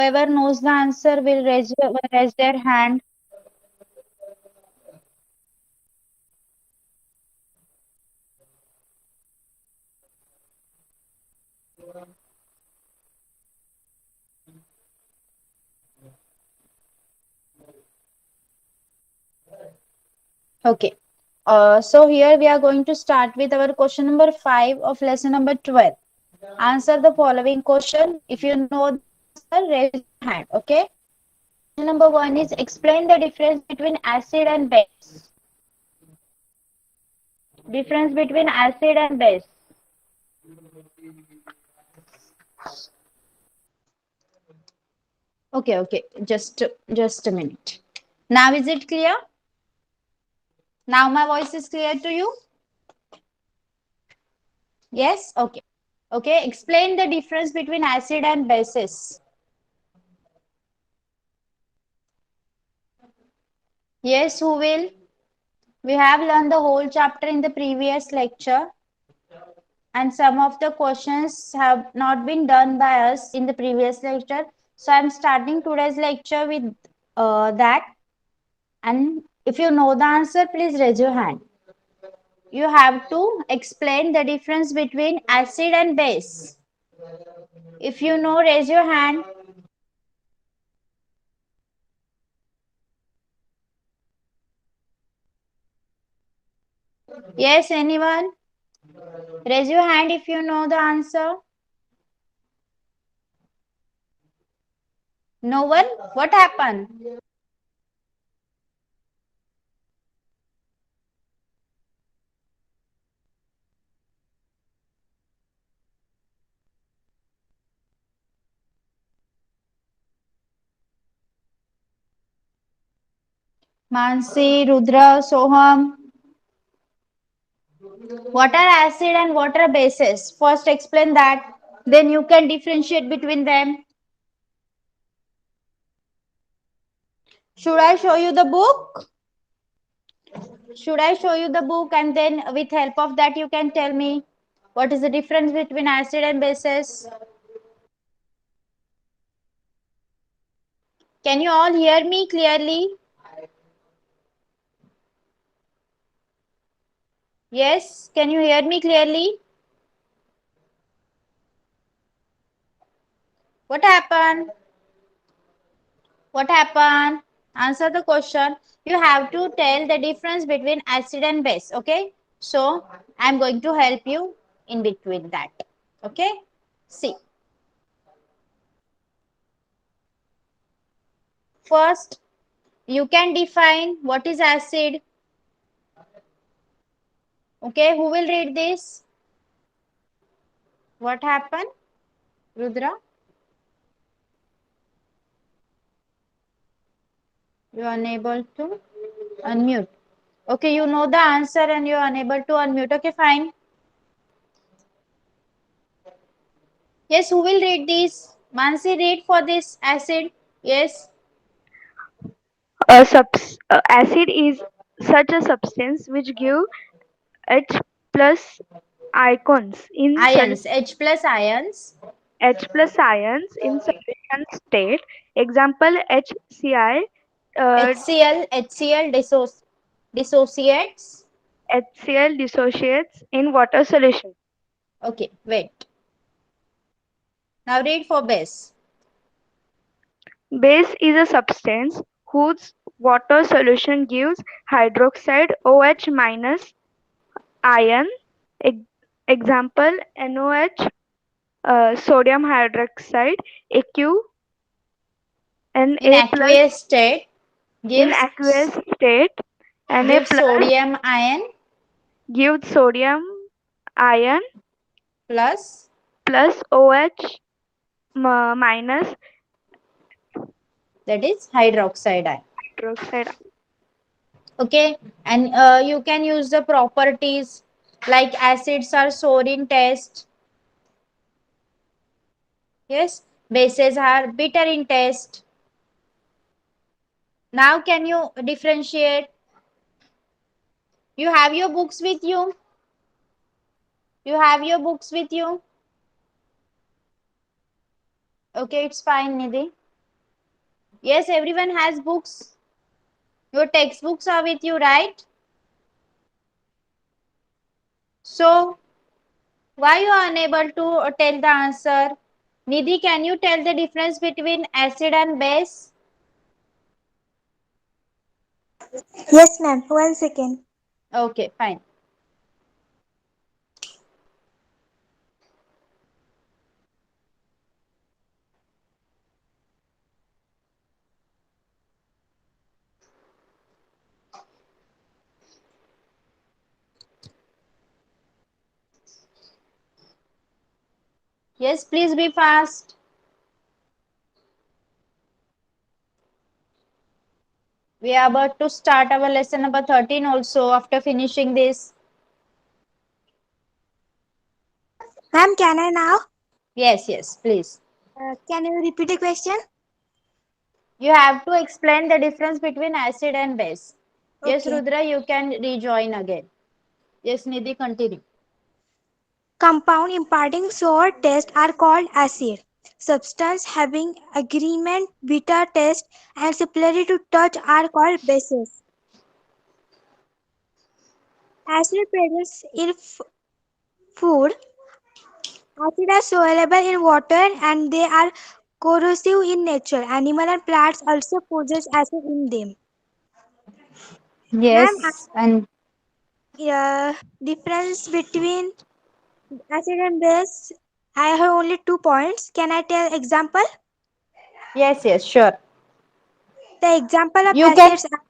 Whoever knows the answer will raise their hand. Okay. So here we are going to start with our question number 5 of lesson number 12. Answer the following question. If you know the answer, raise your hand. Okay. Question number 1 is explain the difference between acid and base. Difference between acid and base. Okay, okay. Just a minute. Now is it clear? Now my voice is clear to you? Yes? Okay. Okay. Explain the difference between acid and bases. Yes, who will? We have learned the whole chapter in the previous lecture, and some of the questions have not been done by us in the previous lecture. So I'm starting today's lecture with that. And if you know the answer, please raise your hand. You have to explain the difference between acid and base. If you know, raise your hand. Yes, anyone? Raise your hand if you know the answer. No one? What happened? Mansi, Rudra, Soham. What are acid and what are bases? First explain that. Then you can differentiate between them. Should I show you the book? Should I show you the book and then with help of that you can tell me what is the difference between acid and bases? Can you all hear me clearly? Yes, can you hear me clearly? What happened? What happened? Answer the question. You have to tell the difference between acid and base. Okay. So I'm going to help you in between that. Okay. See. First, you can define what is acid. Okay. Who will read this? What happened? Rudra? You are unable to unmute. Okay. You know the answer and you are unable to unmute. Okay. Fine. Yes. Who will read this? Mansi, read for this acid. Yes. Acid is such a substance which give H plus ions in Ions. H plus ions. H plus ions in solution state. Example HCl, HCl dissociates. HCl dissociates in water solution. Okay, wait. Now read for base. Base is a substance whose water solution gives hydroxide OH minus ion. Ex- Example NOH, sodium hydroxide, AQ, In Na plus aqueous state in gives aqueous state, Na gives plus sodium ion gives sodium ion plus, plus OH minus that is hydroxide ion. hydroxide. Okay, and you can use the properties like acids are sour in taste. Yes, bases are bitter in taste. Now can you differentiate? You have your books with you. You have your books with you. Okay, it's fine, Nidhi. Yes, everyone has books. Your textbooks are with you, right? So, why you are unable to tell the answer? Nidhi, can you tell the difference between acid and base? Yes, ma'am. 1 second. Okay, fine. Yes, please be fast. We are about to start our lesson number 13 also after finishing this. Ma'am, can I now? Yes, yes, please. Can you repeat the question? You have to explain the difference between acid and base. Yes, Okay. Rudra, you can rejoin again. Yes, Nidhi, continue. Compound imparting sour taste are called acid. Substance having agreement bitter taste and similarity to touch are called bases. Acid present in food. Acid are soluble in water and they are corrosive in nature. Animal and plants also possess acid in them. Ma'am, Yes, and difference between acid and base. I have only 2 points. Can I tell example? yes, yes, sure. The example of You can, acids are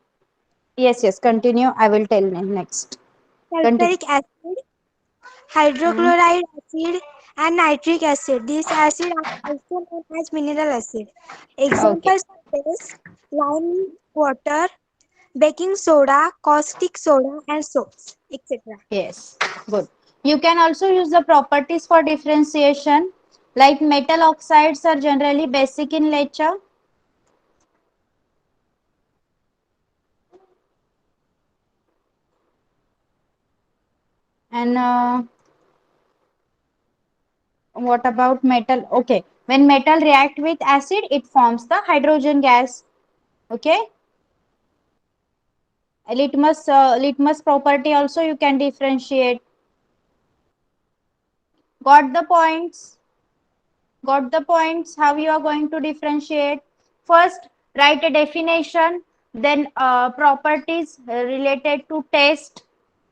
yes, yes, continue. I will tell next. Continue. sulfuric acid, Hmm. hydrochloride acid, and nitric acid. These acids are also known as mineral acid. Okay. Examples of this: lime water, baking soda, caustic soda, and soaps, etc. Yes, good. You can also use the properties for differentiation. Like metal oxides are generally basic in nature, and what about metal? Okay, when metal react with acid, it forms the hydrogen gas. Okay, litmus property also you can differentiate. Got the points? Got the points? How you are going to differentiate? First, write a definition, then properties related to taste,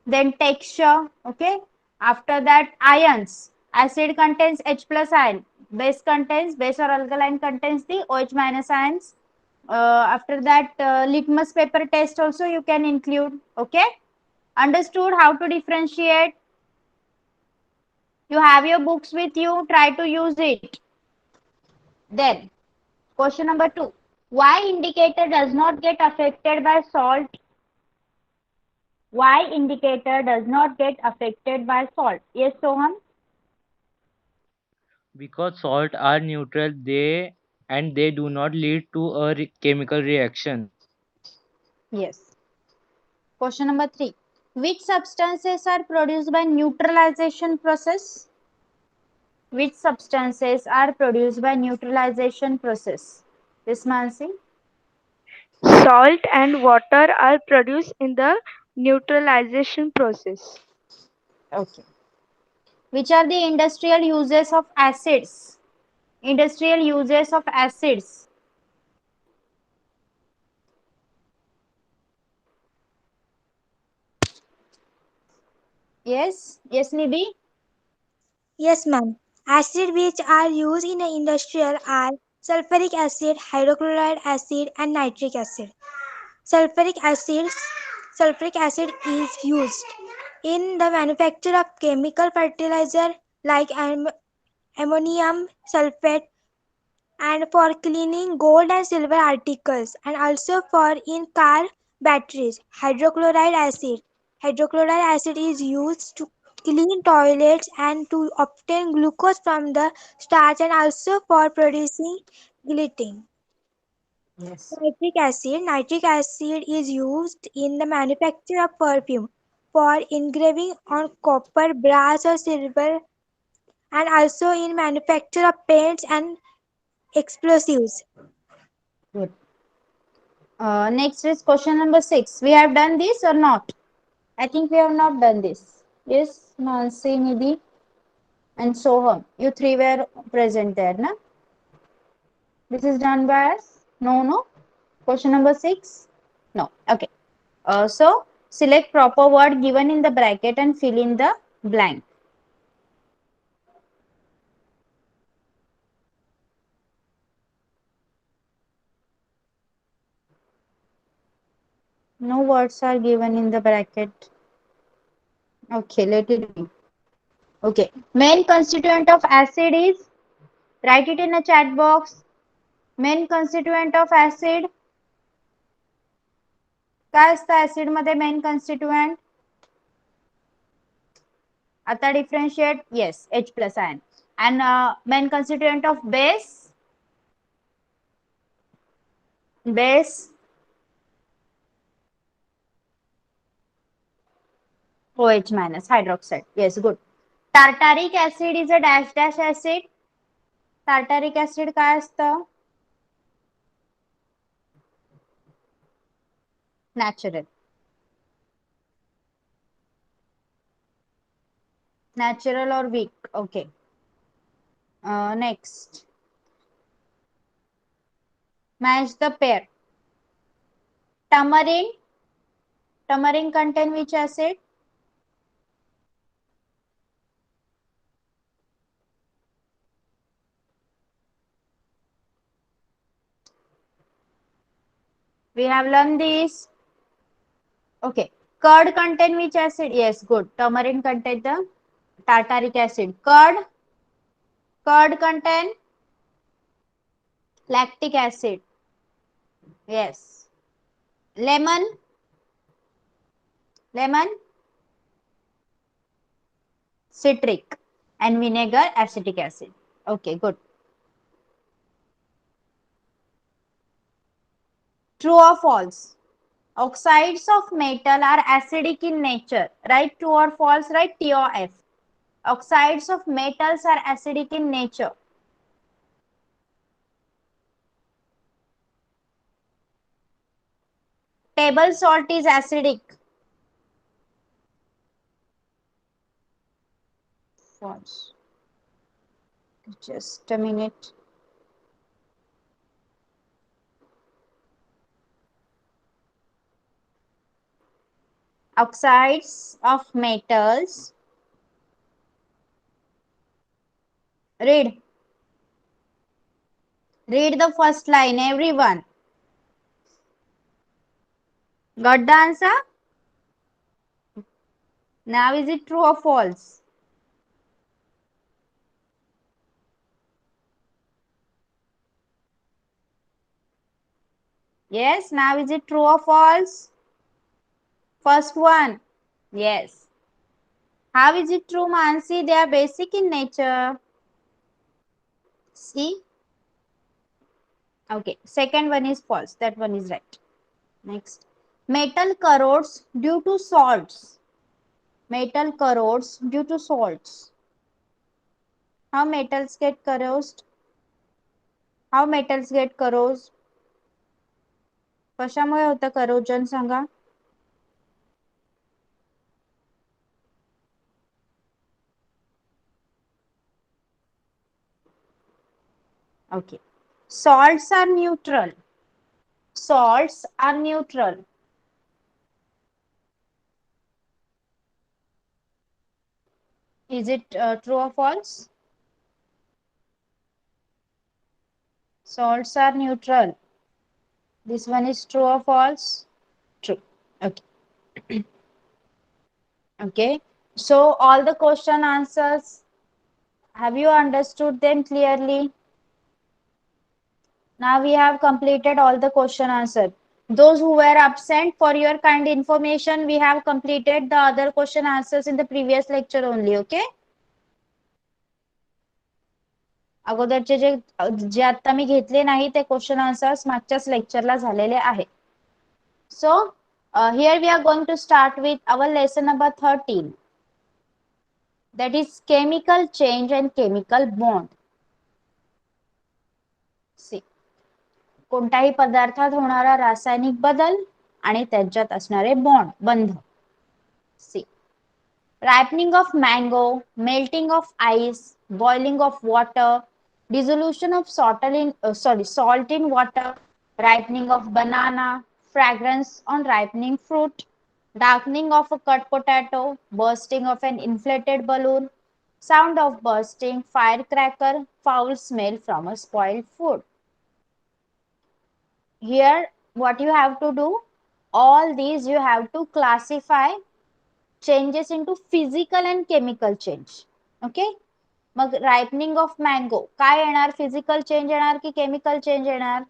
then texture. Okay. After that, ions. Acid contains H plus ion. Base or alkaline contains the OH minus ions. After that, litmus paper test also you can include. Okay. Understood how to differentiate? You have your books with you. Try to use it. Then, question number 2. Why indicator does not get affected by salt? Why indicator does not get affected by salt? Yes, Soham? Because salt are neutral, they do not lead to a chemical reaction. Yes. Question number 3. Which substances are produced by neutralization process? Which substances are produced by neutralization process? Yes, Mansi? Salt and water are produced in the neutralization process. Okay. Which are the industrial uses of acids? Industrial uses of acids. Yes? Yes, Nidhi? Yes, ma'am. Acids which are used in the industrial are sulfuric acid, hydrochloride acid, and nitric acid. Sulfuric acid, sulfuric acid is used in the manufacture of chemical fertilizer like ammonium sulfate and for cleaning gold and silver articles and also for in car batteries. Hydrochloride acid is used to clean toilets and to obtain glucose from the starch and also for producing gelatin. Yes. Nitric acid is used in the manufacture of perfume for engraving on copper, brass or silver and also in manufacture of paints and explosives. Good. Next is question number 6. We have done this or not? I think we have not done this. Yes, Nancy, Nidhi, and Soham. You three were present there, na? This is done by us? No, no. Question number 6? No. Okay. So, select proper word given in the bracket and fill in the blank. No words are given in the bracket. Okay, let it be. Okay. Main constituent of acid is, write it in a chat box. Main constituent of acid. काय असतं acid मध्ये main constituent? आता differentiate. Yes, H plus ion. And main constituent of base. Base. OH minus hydroxide. Yes, good. Tartaric acid is a dash dash acid. Tartaric acid काय असतं? Natural. Natural or weak. Okay. Next. Match the pair. Tamarind. Tamarind contain which acid? We have learned this. Okay. Curd contain which acid? Yes, good. Tamarind contain the tartaric acid. Curd. Curd contain lactic acid. Yes. Lemon. Lemon. Citric. And vinegar, acetic acid. Okay, good. True or false? Oxides of metal are acidic in nature. Right? True or false? Right? T or F. Oxides of metals are acidic in nature. Table salt is acidic. False. Just a minute. Oxides of metals. Read. Read the first line, everyone. Got the answer? Now is it true or false? Yes, now is it true or false? First one. Yes. How is it true, Mansi? They are basic in nature. See? Okay. Second one is false. That one is right. Next. Metal corrodes due to salts. Metal corrodes due to salts. How metals get corrosed? How metals get corrosed? कशामुळे होतं corrosion Sanga? Okay. Salts are neutral. Salts are neutral. Is it true or false? Salts are neutral. This one is true or false? True. Okay. Okay. So all the question answers, have you understood them clearly? Now we have completed all the question answer. Those who were absent, for your kind information, we have completed the other question answers in the previous lecture only. Okay. अगोदरचे जे आता मी घेतले नाही ते question answers मागच्याच लेक्चरला झालेले आहे. So here we are going to start with our lesson number 13. That is chemical change and chemical bond. See, कोणत्याही पदार्थात होणारा रासायनिक बदल आणि त्यांच्यात असणारे बंध. सी. Ripening of mango, melting of ice, boiling of water, dissolution of salt in water, ripening of banana, fragrance on ripening fruit, darkening of a cut potato, bursting of an inflated balloon, sound of bursting, firecracker, foul smell from a spoiled food. Here, what you have to do, all these you have to classify changes into physical and chemical change. Okay, mug ripening of mango काय येणार, physical change येणार की chemical change येणार?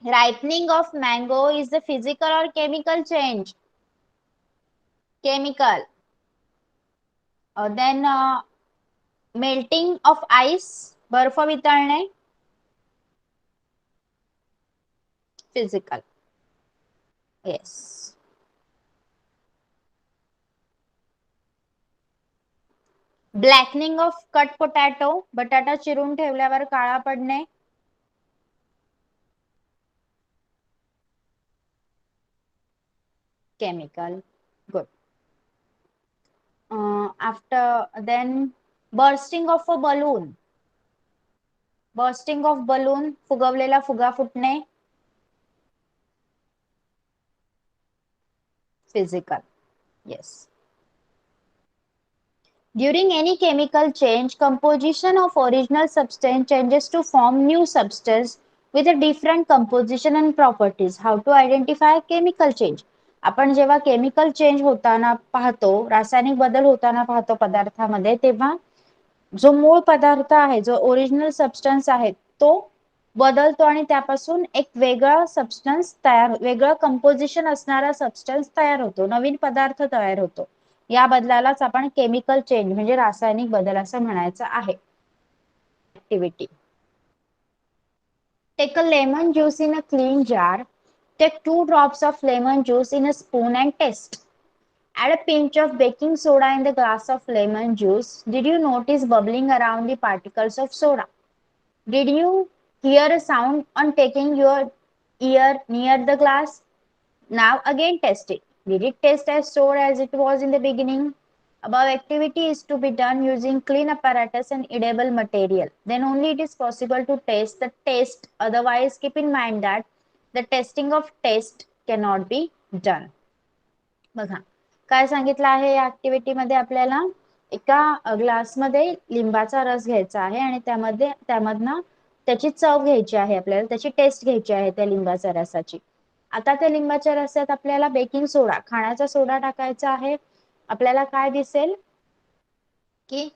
Ripening of mango is the physical or chemical change? Chemical. Then melting of ice, बर्फ वितळणे, physical. Yes. Blackening of cut potato, बटाटा चिरून ठेवल्यावर काळा पडणे, chemical. Good. After then bursting of a balloon, bursting of balloon, फुगवलेला फुगा फुटणे, physical. Yes. During any chemical change, composition of original substance changes to form new substance with a different composition and properties. How to identify chemical change? आपण जेव्हा chemical change होताना पाहतो, रासायनिक बदल होताना पाहतो पदार्थामध्ये, तेव्हा जो मूळ पदार्थ आहे, जो ओरिजिनल सबस्टन्स आहे, तो बदलतो आणि त्यापासून एक वेगळा सबस्टन्स वेगळं कंपोजिशन असणारा सबस्टन्स तयार होतो, नवीन पदार्थ तयार होतो. या बदलालाच आपण केमिकल चेंज म्हणजे रासायनिक बदल असं म्हणायचं आहे. Activity. Take a lemon juice in a clean jar. Take 2 drops of lemon juice in a spoon and taste. Add a pinch of baking soda in the glass of lemon juice. Did you notice bubbling around the particles of soda? Did you hear a sound on taking your ear near the glass? Now again test it. Did it taste as sour as it was in the beginning? Above activity is to be done using clean apparatus and edible material. Then only it is possible to taste the taste. Otherwise, keep in mind that the testing of taste cannot be done. बघा काय सांगितलं आहे या activity मध्ये, आपल्याला एका ग्लासमध्ये लिंबाचा रस घ्यायचा आहे आणि त्यामधनं त्याची चव घ्यायची आहे, आपल्याला त्याची टेस्ट घ्यायची आहे त्या लिंबाच्या रसाची. आता त्या लिंबाच्या रसात आपल्याला बेकिंग सोडा, खाण्याचा सोडा टाकायचा आहे. आपल्याला काय दिसेल की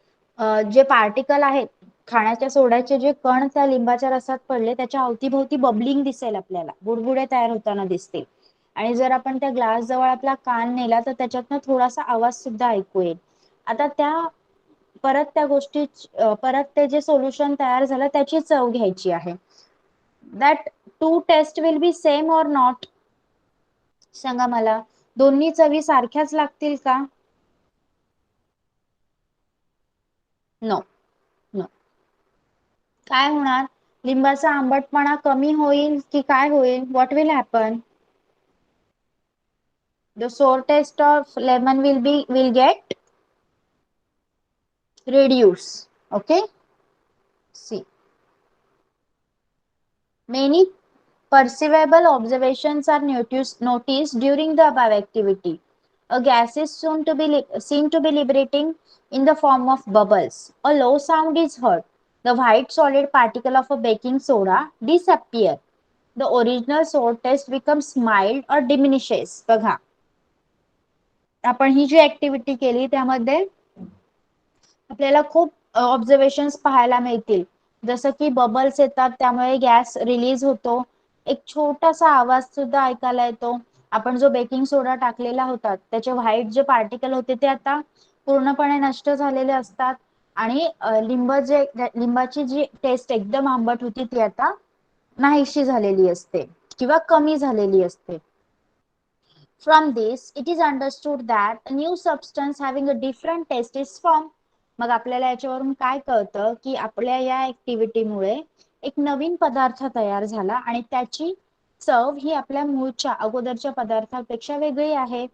जे पार्टिकल आहेत, खाण्याच्या सोड्याचे जे कण त्या लिंबाच्या रसात पडले, त्याच्या अवतीभोवती बबलिंग दिसेल, आपल्याला बुडबुडे तयार होताना दिसतील. आणि जर आपण त्या ग्लास जवळ आपला कान नेला तर त्याच्यातनं थोडासा आवाज सुद्धा ऐकू येईल. आता परत ते जे सोल्युशन तयार झालं त्याची चव घ्यायची आहे. That 2 taste will be same or not? सांगा मला, दोन्ही चवी सारख्याच लागतील का? नो. काय होणार, लिंबाचा आंबटपणा कमी होईल की काय होईल? What will happen? The sour taste of lemon will get reduced. Okay. See, many perceivable observations are noticed during the above activity. A gas is seen to be liberating in the form of bubbles. A low sound is heard. The white solid particle of a baking soda disappear. The original sour taste becomes mild or diminishes. बघा, आपण ही जी activity केली त्यामध्ये आपल्याला खूप observations पाहायला मिळतील. जसं की बबल्स येतात, त्यामुळे गॅस रिलीज होतो, एक छोटासा आवाज सुद्धा ऐकायला येतो. आपण जो बेकिंग सोडा टाकलेला होता त्याचे व्हाईट जे पार्टिकल होते ते आता पूर्णपणे नष्ट झालेले असतात आणि लिंबाची जी टेस्ट एकदम आंबट होती ती आता नाहीशी झालेली असते किंवा कमी झालेली असते. From this, it is understood that a new substance having a different taste is formed. मग आपल्याला याच्यावरून काय कळतं की आपल्या या ऍक्टिव्हिटीमुळे एक नवीन पदार्थ तयार झाला आणि त्याची चव ही आपल्या मूळच्या अगोदरच्या पदार्थापेक्षा वेगळी आहे.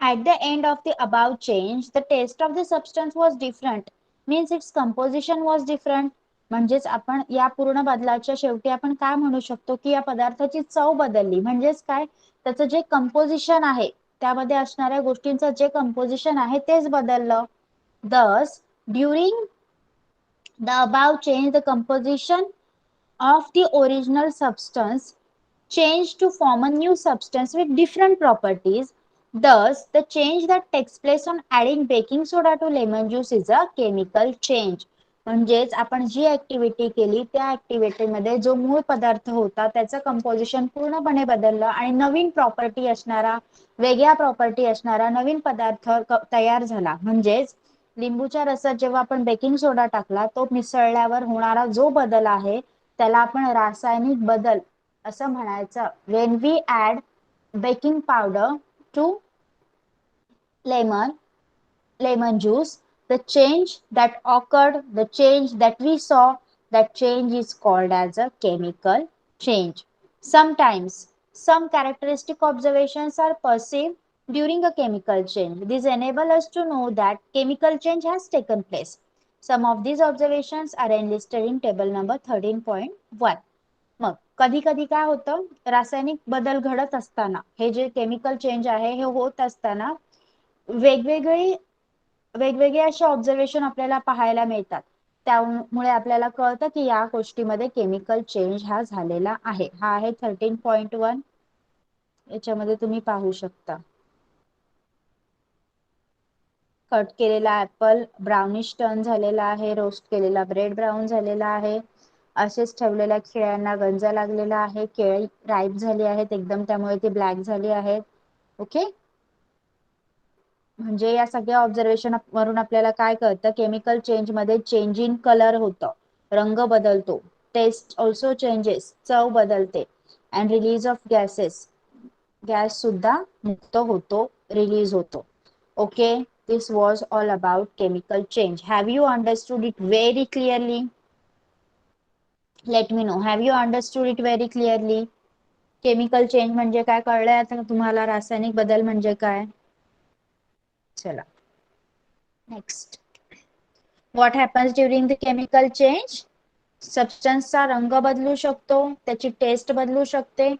At the end of the above change, the taste of the substance was different, means its composition was different. म्हणजेच आपण या पूर्ण बदलाच्या शेवटी आपण काय म्हणू शकतो की या पदार्थाची चव बदलली. म्हणजेच काय, त्याचं जे कंपोजिशन आहे, त्यामध्ये असणाऱ्या गोष्टींचं जे कंपोजिशन आहे तेच बदललं. Thus, during the above change, the composition of the original substance changed to form a new substance with different properties. Thus, the change that takes place on adding baking soda to lemon juice is a chemical change. म्हणजेच आपण जी activity केली त्या ऍक्टिव्हिटीमध्ये जो मूळ पदार्थ होता त्याचं composition पूर्णपणे बदललं आणि नवीन प्रॉपर्टी असणारा, वेगळ्या प्रॉपर्टी असणारा नवीन पदार्थ तयार झाला. म्हणजेच लिंबूच्या रसात जेव्हा आपण बेकिंग सोडा टाकला, तो मिसळल्यावर होणारा जो बदल आहे त्याला आपण रासायनिक बदल असं म्हणायचं. When we add baking powder to lemon juice, the change that occurred, the change that we saw, that change is called as a chemical change. Sometimes some characteristic observations are perceived during a chemical change. These enable us to know that chemical change has taken place. Some of these observations are enlisted in table number 13.1. मग कधी कधी काय होतं, रासायनिक बदल घडत असताना, हे जे chemical change आहे हे होत असताना वेगवेगळे असे ऑब्झर्वेशन आपल्याला पाहायला मिळतात. त्यामुळे आपल्याला कळतं की या गोष्टीमध्ये केमिकल चेंज हा झालेला आहे. हा आहे 13.1. याच्यामध्ये तुम्ही पाहू शकता कट केलेला ऍपल ब्राउनिश टर्न झालेला आहे, रोस्ट केलेला ब्रेड ब्राऊन झालेला आहे, असेच ठेवलेल्या केळ्यांना गंजा लागलेला आहे, केळी राईप झाली आहेत एकदम, त्यामुळे ती ब्लॅक झाली आहेत. ओके, म्हणजे या सगळ्या ऑब्झर्वेशन वरून आपल्याला काय कळतं, केमिकल चेंज मध्ये चेंज इन कलर होतं, रंग बदलतो, टेस्ट ऑल्सो चेंजेस, चव बदलते, and release of gases, gas सुद्धा मुक्त होतो, रिलीज होतो. Okay, this was all about chemical change. Have you understood it very clearly? Let me know. Have you understood it very clearly? Chemical change म्हणजे काय कळलंय आता तुम्हाला? रासायनिक बदल म्हणजे काय? चला next. What happens during the chemical change? सबस्टन्सचा रंग बदलू शकतो, त्याची टेस्ट बदलू शकते,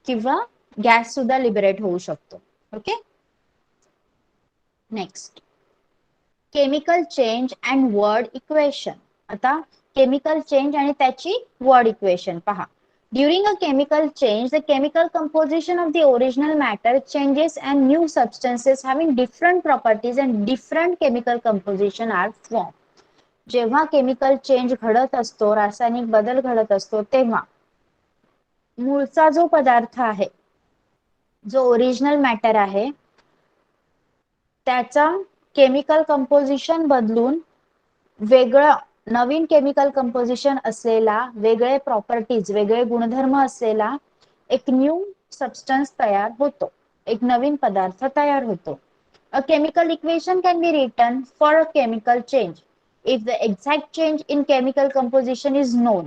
किंवा गॅस सुद्धा लिबरेट होऊ शकतो. Okay, next. Chemical change and word equation. आता केमिकल चेंज आणि त्याची वर्ड इक्वेशन पहा. During a chemical change, the chemical composition of the original matter changes and new substances having different properties and different chemical composition are formed. जेव्हा chemical change घडत असतो, रासायनिक बदल घडत असतो, तेव्हा मूळचा जो पदार्थ आहे, जो ओरिजिनल मॅटर आहे, त्याचा केमिकल कंपोजिशन बदलून वेगळं नवीन केमिकल कंपोजिशन असलेला, वेगळे प्रॉपर्टीज, वेगळे गुणधर्म असलेला एक न्यू सबस्टन्स तयार होतो, एक नवीन पदार्थ तयार होतो. A chemical equation can be written for a chemical change if the exact change in chemical composition is known.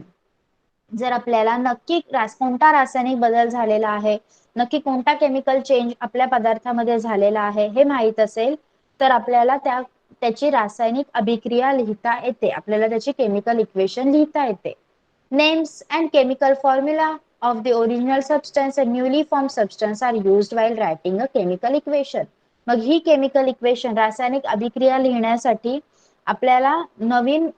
जर आपल्याला नक्की कोणता रासायनिक बदल झालेला आहे, नक्की कोणता केमिकल चेंज आपल्या पदार्थामध्ये झालेला आहे हे माहित असेल, तर आपल्याला त्याची रासायनिक अभिक्रिया लिहिता येते, आपल्याला त्याची केमिकल इक्वेशन लिहिता येते. Names and chemical formula of the original substance and newly formed substance are used while writing a chemical equation. Mug he chemical equation, रासायनिक अभिक्रिया लिहिण्यासाठी आपल्याला नवीन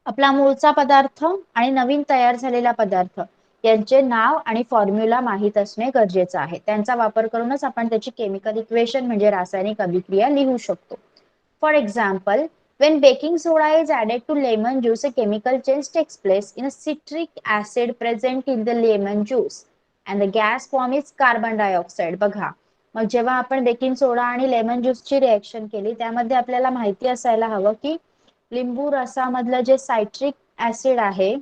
आपला मूळचा पदार्थ आणि नवीन तयार झालेला पदार्थ यांचे नाव आणि फॉर्म्युला माहित असणे गरजेचं आहे. त्यांचा वापर करूनच आपण त्याची केमिकल इक्वेशन म्हणजे रासायनिक अभिक्रिया लिहू शकतो. For example, when baking soda is added to lemon juice, a chemical change takes place in a citric acid present in the lemon juice and the gas form is carbon dioxide. बघा, मग जेव्हा आपण baking soda आणि lemon ज्यूसची reaction केली, त्यामध्ये आपल्याला माहिती असायला हवं की लिंबू रसामधलं जे सायट्रिक ऍसिड आहे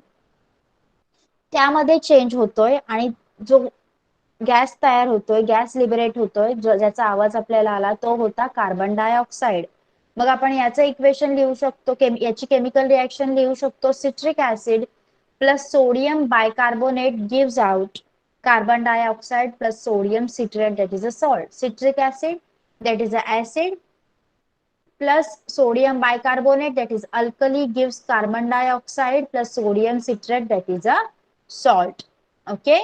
त्यामध्ये चेंज होतोय आणि जो गॅस तयार होतोय, गॅस लिबरेट होतोय, ज्याचा आवाज आपल्याला आला तो होता कार्बन डायऑक्साइड. मग आपण याचं इक्वेशन लिहू शकतो, याची केमिकल रिएक्शन लिहू शकतो. Citric acid plus sodium bicarbonate gives out carbon dioxide plus sodium citrate, that is a salt. Citric acid, that is a acid, plus sodium bicarbonate, that is alkali, gives carbon dioxide plus sodium citrate, that is a salt. Okay,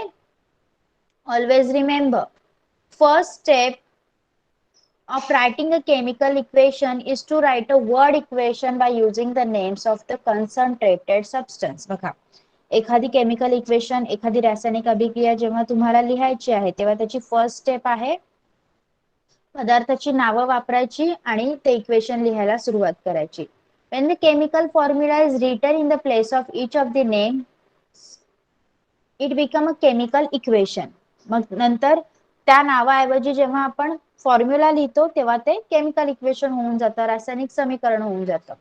always remember, first step of writing a chemical equation is to write a word equation by using the names of the concentrated substance. बघा, एखादी chemical equation, एखादी रासायनिक अभिक्रिया जेव्हा तुम्हाला लिहायची आहे तेव्हा त्याची फर्स्ट स्टेप आहे पदार्थाची नावं वापरायची आणि ते इक्वेशन लिहायला सुरुवात करायची. When the chemical formula is written in the place of each of the name, it become a chemical equation. मग नंतर त्या नावाऐवजी जेव्हा आपण फॉर्म्युला लिहितो तेव्हा ते केमिकल इक्वेशन होऊन जातं, रासायनिक समीकरण होऊन जातं.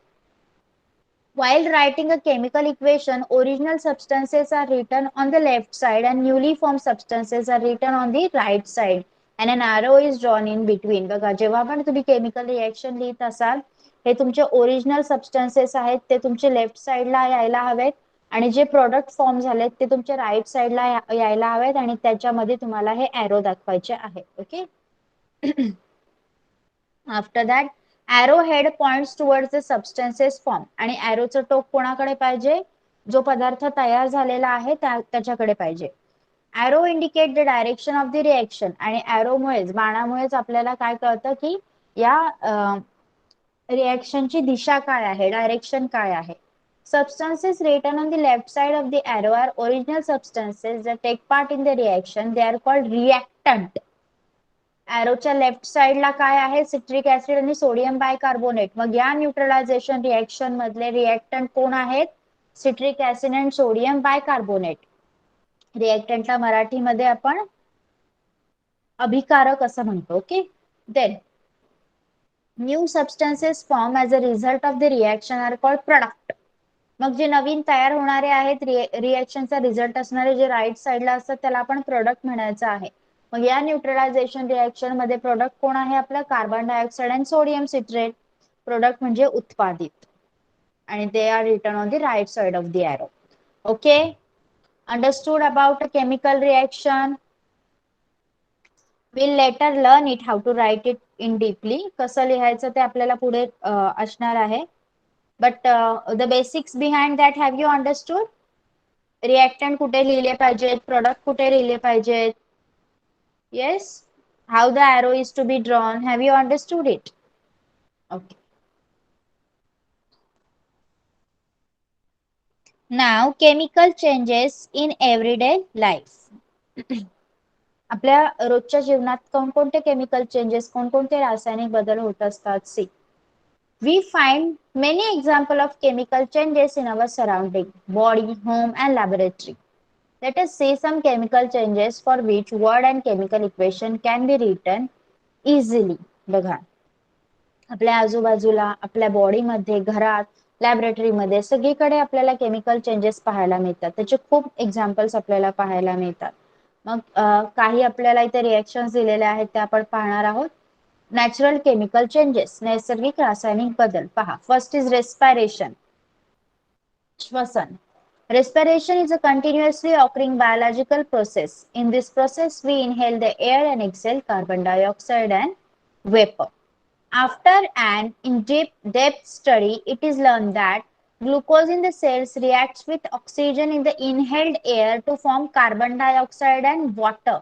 While writing a chemical equation, original substances are written on the left side and newly formed substances are written on the right side and an arrow is drawn in between. बघा, जेव्हा पण तुम्ही केमिकल रिएक्शन लिहित असाल, हे तुमचे original substances आहेत ते तुमचे लेफ्ट साइडला यायला हवेत आणि जे प्रोडक्ट फॉर्म झालेत ते तुमच्या राईट साइडला यायला हवेत आणि त्याच्यामध्ये तुम्हाला हे एरो दाखवायचे आहे. Okay, after that arrow head points towards the substances form आणि एरोचं टोक कोणाकडे पाहिजे, जो पदार्थ तयार झालेला आहे त्याच्याकडे पाहिजे. Arrow indicate the direction of the reaction आणि एरोमुळेच, बाणामुळेच आपल्याला काय कळतं की या रिएक्शनची दिशा काय आहे, डायरेक्शन काय आहे. Substances written on the left side of the arrow are original substances that take part in the reaction. They are called reactant. एरोच्या लेफ्ट साइडला काय आहे, सिट्रिक ऍसिड आणि सोडियम बायकार्बोनेट. मग या न्यूट्रलायझेशन रिएक्शन मधले रिएक्टंट कोण आहेत, सिट्रिक ऍसिड आणि सोडियम बायकार्बोनेट. रिएक्टंटला मराठीमध्ये आपण अभिकारक असं म्हणतो. Okay, then new substances form as a result of the reaction are called product. मग जे नवीन तयार होणारे आहेत, रिएक्शनचा रिझल्ट असणारे जे राईट साइडला असतात त्याला आपण प्रोडक्ट म्हणायचं आहे. मग या न्यूट्रलायझेशन रिएक्शन मध्ये प्रोडक्ट कोण आहे आपलं, कार्बन डायऑक्साइड आणि सोडियम सिट्रेट. प्रोडक्ट म्हणजे उत्पादित आणि they are written on the right side of the arrow. Okay, understood about a chemical reaction. Will later learn it how to write it in deeply. कसं लिहायचं ते आपल्याला पुढे असणार आहे. But the basics behind that have you understood? Reactant कुठे लिहिले पाहिजेत, product कुठे लिहिले पाहिजेत. Yes, how the arrow is to be drawn, have you understood it? Okay. Now chemical changes in everyday life. आपल्या रोजच्या जीवनात कोणकोणते केमिकल चेंजेस, कोणकोणते रासायनिक बदल होत असतात. सी, we find many examples of chemical changes in our surrounding, body, home and laboratory. Let us see some chemical changes for which word and chemical equation can be written easily. बघा, आपल्या आजूबाजूला, आपल्या बॉडीमध्ये, घरात, लॅबोरेटरीमध्ये सगळीकडे आपल्याला केमिकल चेंजेस पाहायला मिळतात. त्याचे खूप एक्झाम्पल्स आपल्याला पाहायला मिळतात. मग काही आपल्याला इथे रिएक्शन्स दिलेले आहेत ते आपण पाहणार आहोत. नॅचरल केमिकल चेंजेस, नैसर्गिक रासायनिक बदल. पहा, फर्स्ट इज रेस्पिरेशन, श्वसन. Respiration is a continuously occurring biological process. In this process, we inhale the air and exhale carbon dioxide and vapor. After an in-depth study, it is learned that glucose in the cells reacts with oxygen in the inhaled air to form carbon dioxide and water.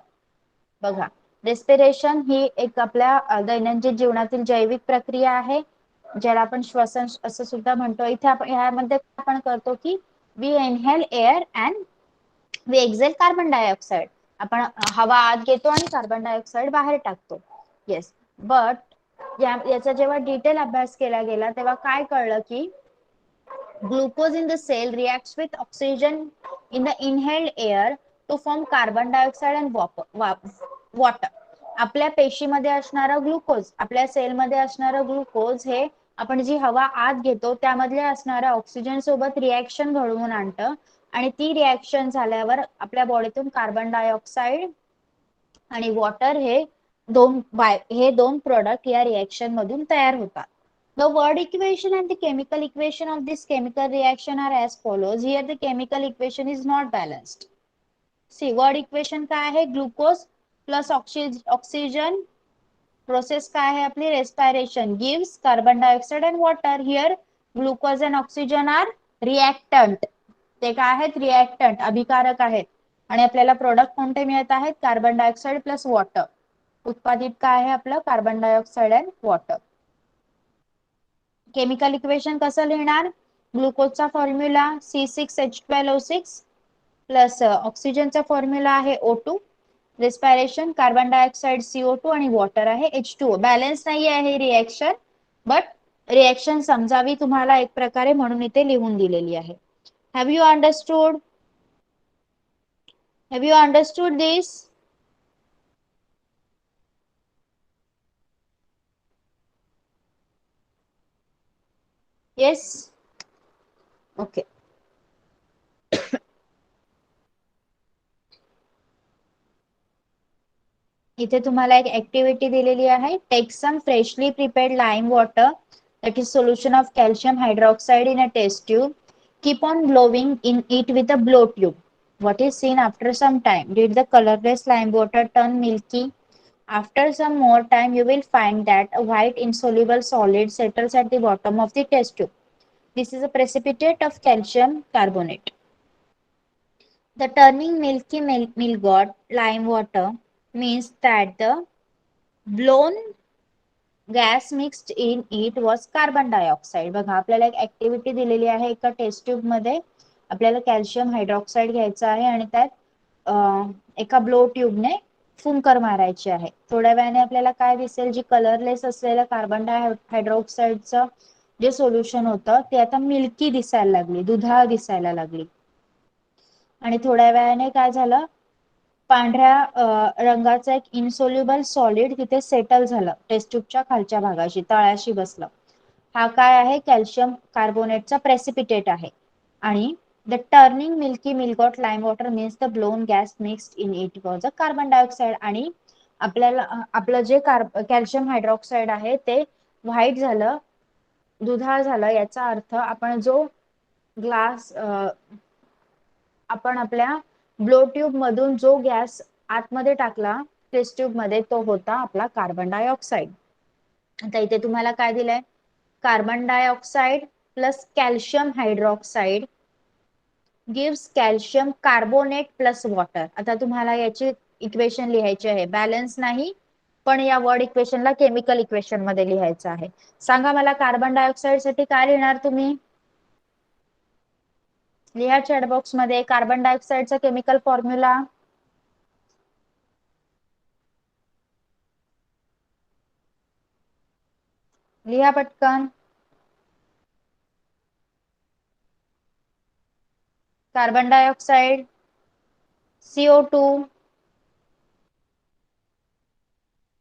बघा, respiration ही एक आपल्या दैनंदिन जीवनातील जैविक प्रक्रिया आहे, ज्याला आपण श्वसन असं सुद्धा म्हणतो. इथे आपण ह्यामध्ये आपण करतो की we inhale air and we exhale carbon dioxide. आपण हवा आत घेतो आणि कार्बन डायऑक्साइड बाहेर टाकतो. येस, बट याचा जेव्हा डिटेल अभ्यास केला गेला तेव्हा काय कळलं की glucose in the cell reacts with oxygen in the inhaled air to form carbon dioxide and water. आपल्या पेशीमध्ये असणारा ग्लुकोज, आपल्या सेलमध्ये असणारा ग्लुकोज हे आपण जी हवा आत घेतो त्यामधले असणाऱ्या ऑक्सिजन सोबत रिएक्शन घडवून आणतं आणि ती रिएक्शन झाल्यावर आपल्या बॉडीतून कार्बन डायऑक्साइड आणि वॉटर हे दोन प्रोडक्ट या रिएक्शन मधून तयार होतात. The word equation and the chemical equation of this chemical reaction are as follows. Here the chemical equation is not balanced. See, word equation काय आहे? Glucose plus oxygen process काय आहे आपली? Respiration gives carbon dioxide and water. Here glucose and oxygen are reactant. ते काय आहेत? Reactant, अभिकारक आहेत. आणि आपल्याला प्रोडक्ट कोणते मिळत आहेत? Carbon dioxide plus water. उत्पादित काय आहे आपलं? Carbon dioxide and water. Chemical equation कसं लिहिणार? ग्लुकोजचा फॉर्म्युला C6H12O6 प्लस ऑक्सिजनचा फॉर्म्युला आहे O2, respiration carbon dioxide CO2 आणि वॉटर आहे H2O. बॅलन्स नाही आहे रिएक्शन, बट रिएक्शन समजावी तुम्हाला एक प्रकारे म्हणून इथे लिहून दिलेली आहे. Have you understood? Have you understood this? Yes? Okay. इथे तुम्हाला एक ऍक्टिव्हिटी दिलेली आहे. Take some freshly prepared lime water that is solution of calcium hydroxide in a test tube. Keep on blowing in it with a blow tube. What is seen after some time? Did the colorless lime water turn milky? After some more time, you will find that a white insoluble solid settles at the bottom of the test tube. This is a precipitate of calcium carbonate. The turning milky milgot lime water means that the blown gas mixed in it was carbon dioxide. बघा आपल्याला एक activity दिलेली आहे. एका test tube मध्ये आपल्याला calcium hydroxide घ्यायचं आहे आणि त्यात एका ब्लो ट्यूबने फुंकर मारायची आहे. थोड्या वेळाने आपल्याला काय दिसेल? जी कलरलेस असलेलं कार्बन हायड्रॉक्साइडचं जे सोल्युशन होतं ते आता मिल्की दिसायला लागली, दुधाळ दिसायला लागली. आणि थोड्या वेळाने काय झालं? पांढऱ्या रंगाचं एक इनसोल्युबल सॉलिड तिथे सेटल झालं टेस्ट ट्यूबच्या खालच्या भागाशी, तळाशी बसलं. हा काय आहे? कॅल्शियम कार्बोनेटचा प्रेसिपिटेट आहे. आणि द टर्निंग मिल्की मिल्गॉट lime water means the blown gas mixed in it was a carbon dioxide. आणि आपल्याला आपलं जे कॅल्शियम हायड्रॉक्साइड आहे ते व्हाईट झालं, दुधाळ झालं. याचा अर्थ आपण जो ग्लास आपण आपल्या ब्लो ट्यूब मधून जो गॅस आतमध्ये टाकला टेस्ट ट्यूब मध्ये तो होता आपला कार्बन डायऑक्साइड. आता इथे तुम्हाला काय दिलंय? Carbon dioxide plus calcium hydroxide gives calcium carbonate plus water. आता तुम्हाला याची इक्वेशन लिहायची आहे. बॅलन्स नाही, पण या वर्ड इक्वेशनला केमिकल इक्वेशन मध्ये लिहायचं आहे. सांगा मला कार्बन डायऑक्साइड साठी काय लिहिणार तुम्ही? लिहा चॅट बॉक्स मध्ये कार्बन डायऑक्साइडचा केमिकल फॉर्म्युला. लिहा पटकन. Carbon dioxide CO2.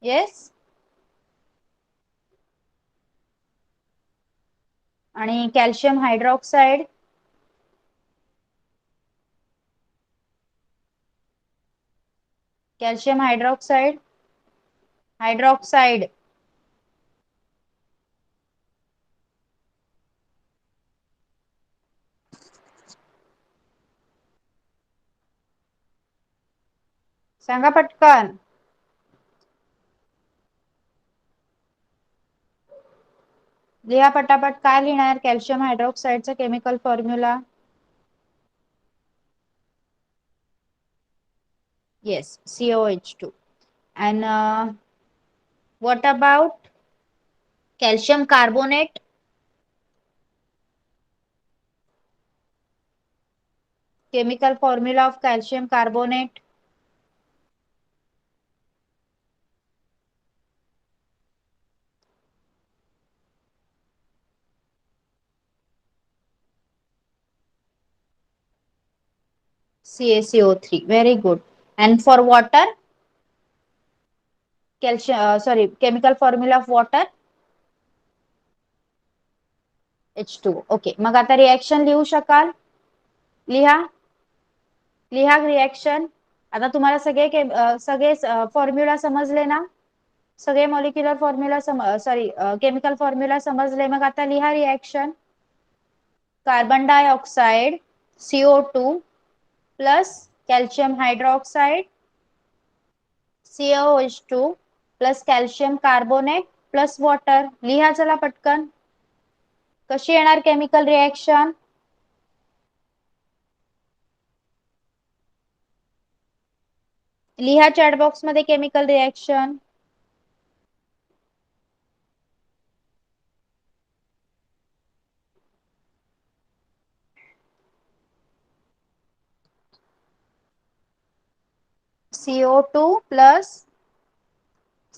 येस. आणि कॅल्शियम हायड्रॉक्साइड कॅल्शियम हायड्रॉक्साइड सांगा पटकन. लिहा पटापट. काय लिहिणार कॅल्शियम हायड्रॉक्साइडचा chemical formula? yes, COH2. And what about calcium carbonate? Chemical formula of calcium carbonate. CaCO3. Very good. And for water? Chemical formula of water? H2O. Okay. मग आता reaction लिहू शकाल? लिहा. लिहा रिएक्शन. आता तुम्हाला सगळे फॉर्म्युला समजले ना, सगळे molecular formula sorry chemical formula समजले. मग आता लिहा reaction. Carbon dioxide CO2 plus calcium hydroxide CaOH2 plus calcium carbonate plus water. लिहा चला पटकन. कशी येणार केमिकल रिएक्शन? लिहा चॅट बॉक्स मध्ये chemical reaction. CO2 plus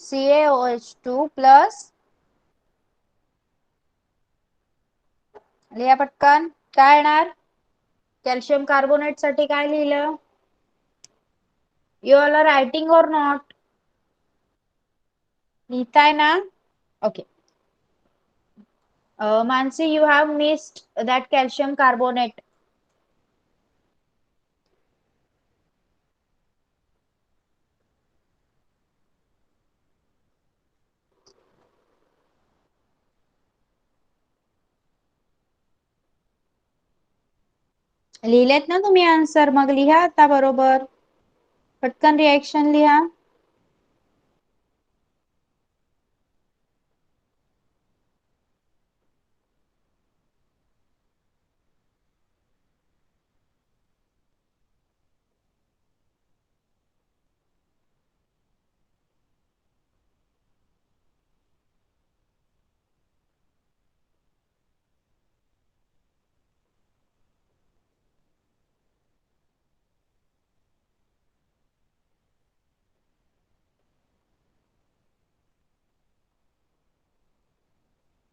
CaOH2 plus, लिहा पटकन. काय येणार? कॅल्शियम कार्बोनेट साठी काय लिहिलं? यू ऑल आर रायटिंग और नॉट? लिहिताय ना? Okay. Mansi, you have missed that calcium carbonate. लिहिलेत ना तुम्ही आन्सर? मग लिहा आता बरोबर. पटकन रिएक्शन लिहा.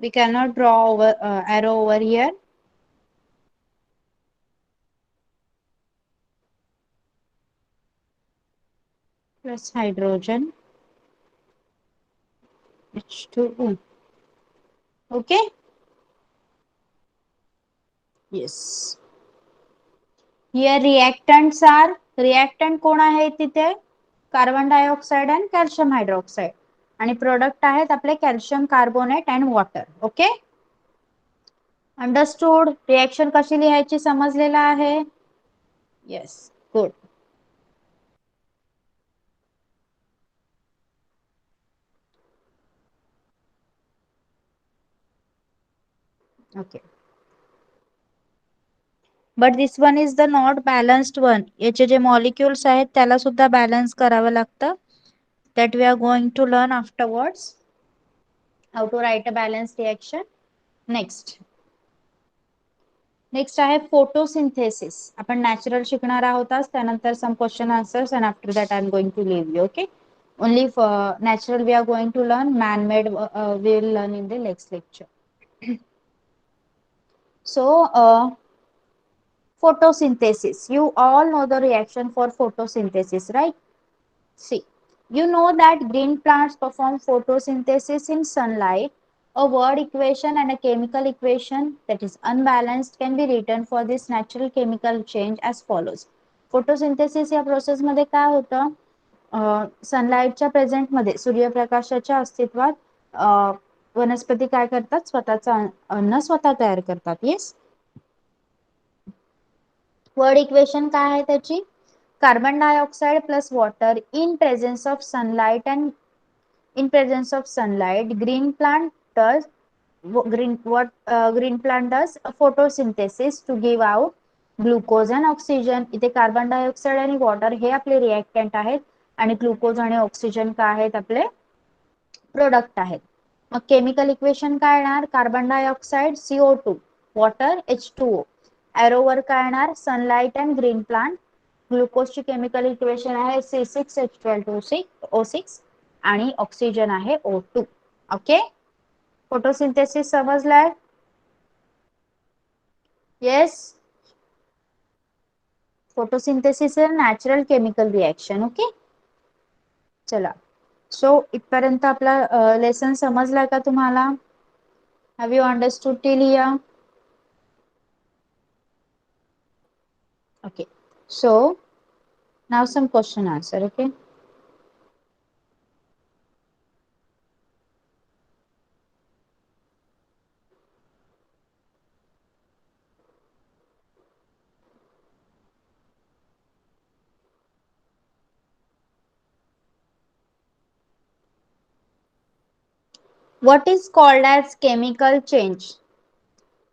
We cannot draw arrow over here. Plus hydrogen H2O. Okay. Yes. Here reactants are, reactant कोण आहे तिथे? Carbon dioxide and calcium hydroxide. आणि प्रोडक्ट आहेत आपले calcium carbonate and water. Okay. Understood? Reaction कशी लिहायची समजलेला आहे? Yes, good. Okay. But this one is the not balanced one. याचे जे मॉलिक्युल्स आहेत त्याला सुद्धा बॅलन्स करावं लागतं. That we are going to learn afterwards how to write a balance reaction. Next आहे फोटोसिंथेसिस. आपण नॅचरल शिकणार आहोत आज. त्यानंतर some question answers and after that I am going to leave you. Okay. Only for natural we are going to learn, man-made we will learn in the next lecture. So photosynthesis, you all know the reaction for photosynthesis, right? See, you know that green plants perform photosynthesis in sunlight. A word equation and a chemical equation that is unbalanced can be written for this natural chemical change as follows. Photosynthesis या process मध्ये काय होतं? सनलाइटच्या present मध्ये, सूर्यप्रकाशाच्या अस्तित्वात वनस्पती काय करतात? स्वतःचं अन्न स्वतः तयार करतात. येस. वर्ड इक्वेशन काय आहे त्याची? Carbon dioxide plus water in presence of sunlight and in presence of sunlight, green plant does photosynthesis to give out glucose and oxygen. इथे कार्बन डायऑक्साइड आणि वॉटर हे आपले रिएक्टंट आहेत आणि ग्लुकोज आणि oxygen काय आहेत? आपले प्रोडक्ट आहेत. मग केमिकल इक्वेशन काय येणार? Carbon dioxide CO2, water H2O. एरोवर काय येणार? Sunlight and green plant. ग्लुकोजची केमिकल इक्वेशन आहे C6H12O6 आणि ऑक्सिजन आहे O2. ओके. फोटोसिंथेसिस समजलाय? Yes. Photosynthesis is natural chemical reaction. Okay. चला, सो इथपर्यंत आपला लेसन समजलाय का तुम्हाला? Have you understood till here? Okay. So Now some question answer, okay? What is called as chemical change?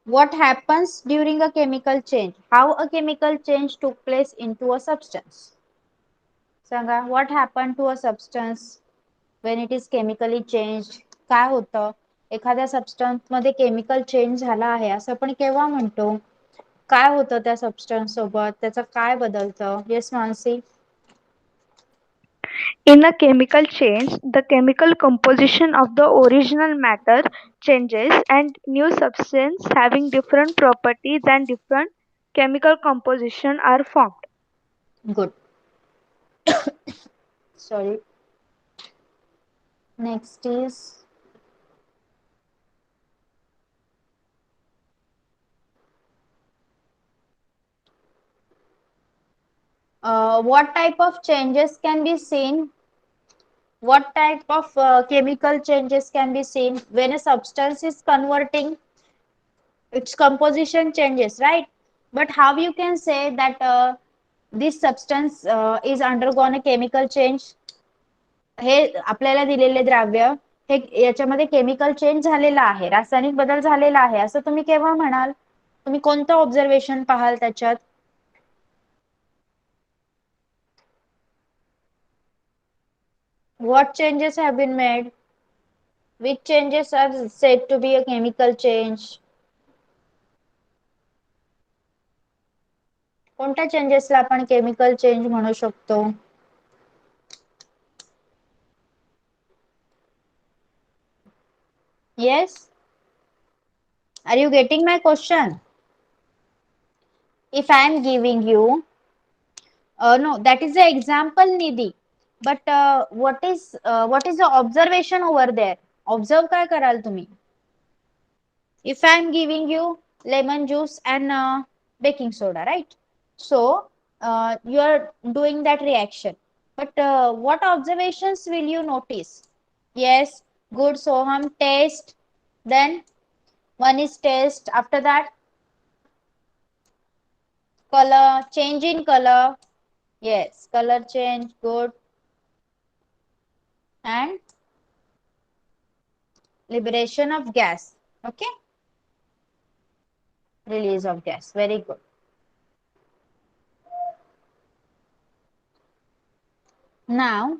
What happens during a chemical change? How a chemical change took place into a substance? Sanga, what happened to a substance when it is chemically changed? काय होतं एखाद्या substance मध्ये chemical change झाला आहे असं आपण केव्हा म्हणतो? काय होतं त्या सबस्टन्स सोबत? त्याचं काय बदलतं? Yes Mansi. In a chemical change, the chemical composition of the original matter changes and new substance having different properties and different chemical composition are formed. Good. Sorry. Next is what type of changes can be seen? What type of chemical changes can be seen when a substance is converting? Its composition changes, right? But how you can say that this substance is undergone a chemical change? हे आपल्याला दिलेले द्रव्य हे याच्यामध्ये chemical change झालेला आहे, रासायनिक बदल झालेला आहे असं तुम्ही केव्हा म्हणाल? तुम्ही कोणतं ऑब्झर्वेशन पाहाल त्याच्यात? What changes have been made? Which changes are said to be a chemical change? कोणत्या चेंजेसला आपण केमिकल चेंज म्हणू शकतो? Yes? Are you getting my question? If I am giving you, no, that is the example, Nidhi. But what is the observation over there? Observe काय कराल तुम्ही? If I am giving you lemon juice and baking soda, right? So you are doing that reaction. But what observations will you notice? Yes, good. Soham, taste. Then one is taste. After that, color, change in color. Yes, color change, good. And liberation of gas. Okay, release of gas. Very good. Now,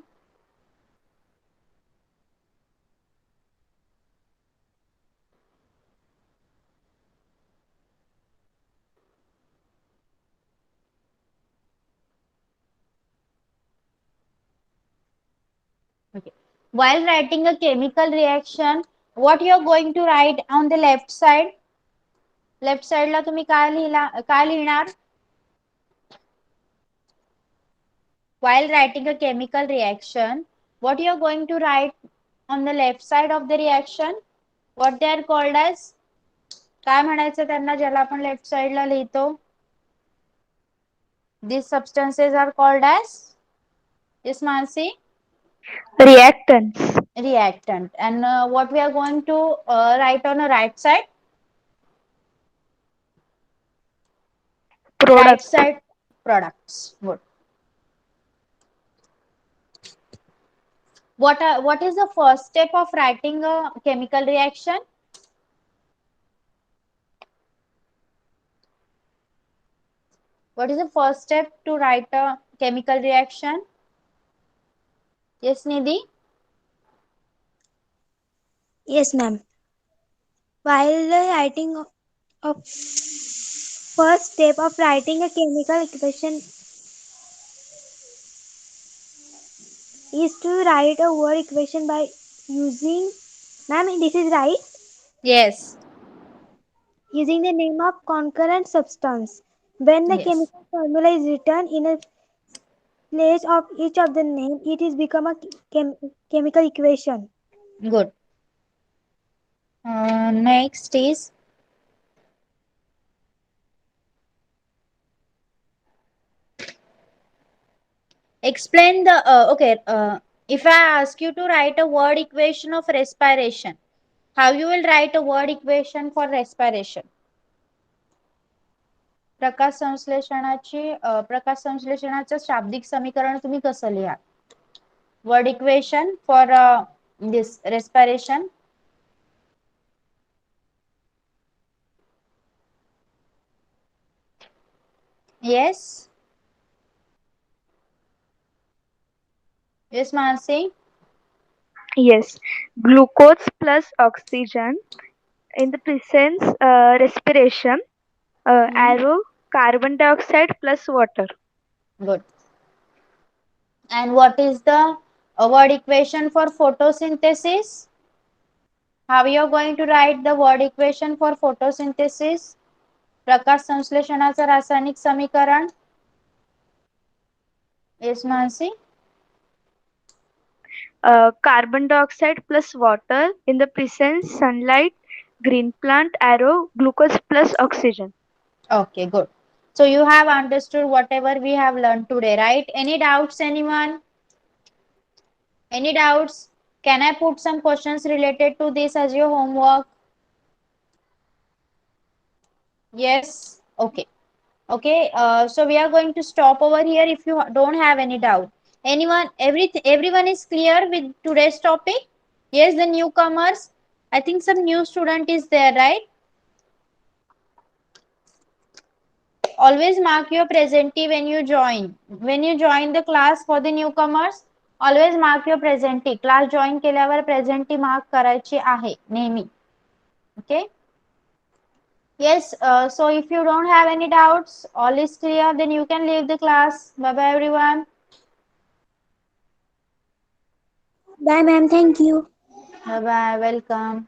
okay. While writing a chemical reaction, what you are going to write on the left side? Left side ला तुम्ही काय लिहिणार? While writing a chemical reaction, what you are going to write on the left side of the reaction? What they are called as? काय म्हणायचं त्यांना ज्याला आपण left साइडला लिहितो? These substances are called as? Yes, Mansi? Reactants. Reactant. And what we are going to write on the right side? Products. Right side, products. Good. What is the first step of writing a chemical reaction? What is the first step to write a chemical reaction? Yes, Nidhi? Yes, ma'am. While the writing of first step of writing a chemical equation is to write a word equation by using, ma'am, this is right, Yes. using the name of concurrent substance. When the Yes. chemical formula is written in a place of each of the name, it is become a chemical equation. Good. Next is Explain the okay. If I ask you to write a word equation of respiration, how you will write a word equation for respiration? प्रकाश संश्लेषणाचं शाब्दिक समीकरण तुम्ही कसं लिहा? Word equation for this respiration. Yes. Yes, Mansi. Yes, glucose plus oxygen in the presence respiration, arrow carbon dioxide plus water. Good. And what is the word equation for photosynthesis? How you are going to write the word equation for photosynthesis? प्रकाश संश्लेषणाचं रासायनिक समीकरण. Yes, Mansi. Carbon dioxide plus water in the presence sunlight, green plant, arrow glucose plus oxygen. Okay, good. So you have understood whatever we have learned today, right? Any doubts, anyone? Any doubts? Can I put some questions related to this as your homework? Yes. Okay. Okay. So we are going to stop over here if you don't have any doubt. Anyone, everyone is clear with today's topic? Yes, the newcomers. I think some new student is there, right? Always mark your presentee when you join. When you join the class for the newcomers, always mark your presentee. Class join केल्यावर presentee mark करायची आहे नेहमी. Okay. Yes, so if you don't have any doubts, all is clear, then you can leave the class. Bye bye, everyone. Bye, ma'am. Thank you. Bye bye, welcome.